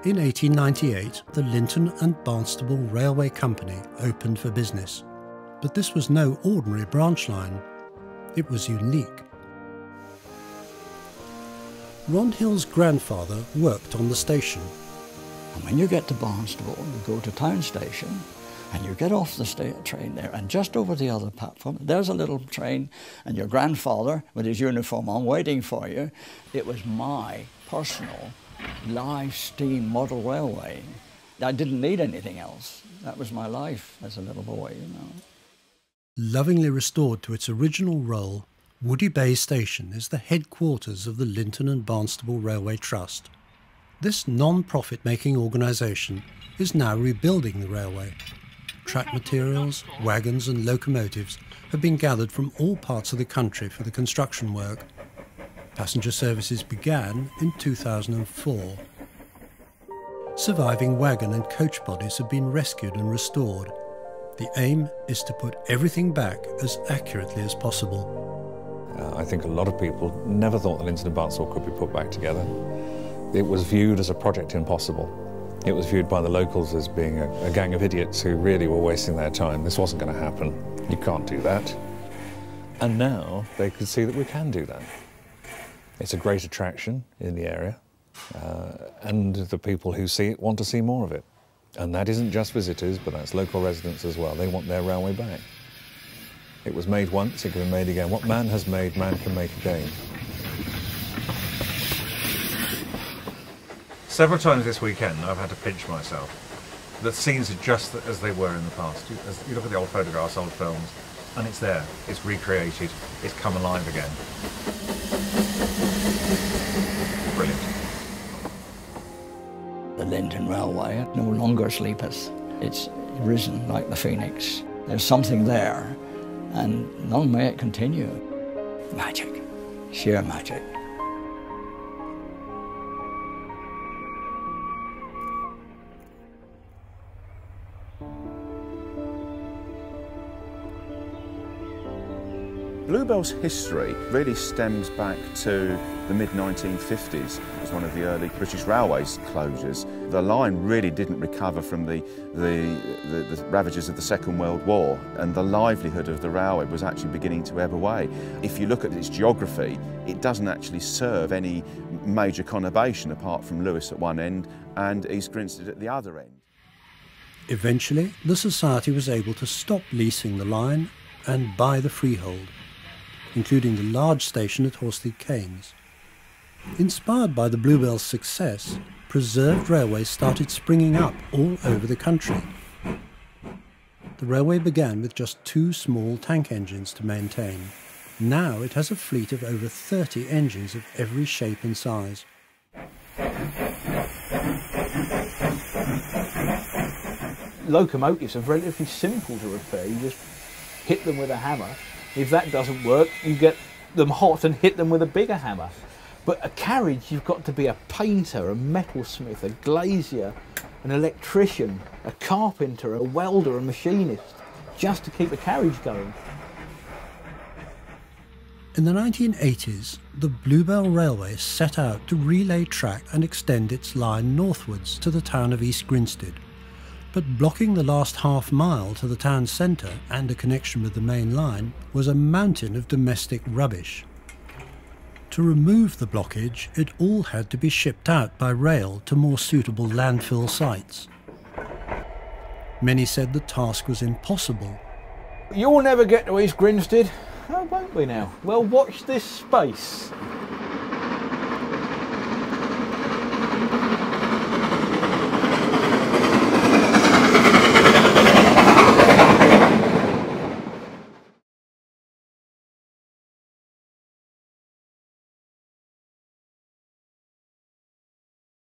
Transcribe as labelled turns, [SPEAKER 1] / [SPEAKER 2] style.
[SPEAKER 1] In 1898, the Lynton and Barnstaple Railway Company opened for business. But this was no ordinary branch line. It was unique. Ron Hill's grandfather worked on the station.
[SPEAKER 2] And when you get to Barnstaple, you go to Town Station, and you get off the train there, and just over the other platform, there's a little train, and your grandfather, with his uniform on, waiting for you. It was my personal live steam model railway. I didn't need anything else. That was my life as a little boy, you know.
[SPEAKER 1] Lovingly restored to its original role, Woody Bay Station is the headquarters of the Lynton and Barnstaple Railway Trust. This non-profit-making organisation is now rebuilding the railway. Track materials, wagons and locomotives have been gathered from all parts of the country for the construction work. Passenger services began in 2004. Surviving wagon and coach bodies have been rescued and restored. The aim is to put everything back as accurately as possible.
[SPEAKER 3] I think a lot of people never thought that Lynton and Barnstaple could be put back together. It was viewed as a project impossible. It was viewed by the locals as being a gang of idiots who really were wasting their time. This wasn't going to happen. You can't do that. And now they could see that we can do that. It's a great attraction in the area, and the people who see it want to see more of it. And that isn't just visitors, but that's local residents as well. They want their railway back. It was made once, it can be made again. What man has made, man can make again.
[SPEAKER 4] Several times this weekend I've had to pinch myself. The scenes are just as they were in the past. You look at the old photographs, old films, and it's there. It's recreated. It's come alive again. Brilliant.
[SPEAKER 2] The Lynton Railway no longer sleepeth. It's risen like the phoenix. There's something there, and long may it continue. Magic, sheer magic.
[SPEAKER 5] Bluebell's history really stems back to the mid-1950s. It was one of the early British Railways closures. The line really didn't recover from the ravages of the Second World War, and the livelihood of the railway was actually beginning to ebb away. If you look at its geography, it doesn't actually serve any major conurbation apart from Lewes at one end and East Grinstead at the other end.
[SPEAKER 1] Eventually, the Society was able to stop leasing the line and buy the freehold, including the large station at Horsley Canes. Inspired by the Bluebell's success, preserved railways started springing up all over the country. The railway began with just 2 small tank engines to maintain. Now it has a fleet of over 30 engines of every shape and size.
[SPEAKER 6] Locomotives are relatively simple to repair. You just hit them with a hammer. If that doesn't work, you get them hot and hit them with a bigger hammer. But a carriage, you've got to be a painter, a metalsmith, a glazier, an electrician, a carpenter, a welder, a machinist, just to keep a carriage going.
[SPEAKER 1] In the 1980s, the Bluebell Railway set out to relay track and extend its line northwards to the town of East Grinstead. But blocking the last half mile to the town centre and a connection with the main line was a mountain of domestic rubbish. To remove the blockage, it all had to be shipped out by rail to more suitable landfill sites. Many said the task was impossible.
[SPEAKER 6] You'll never get to East Grinstead. Oh, won't we now? Well, watch this space.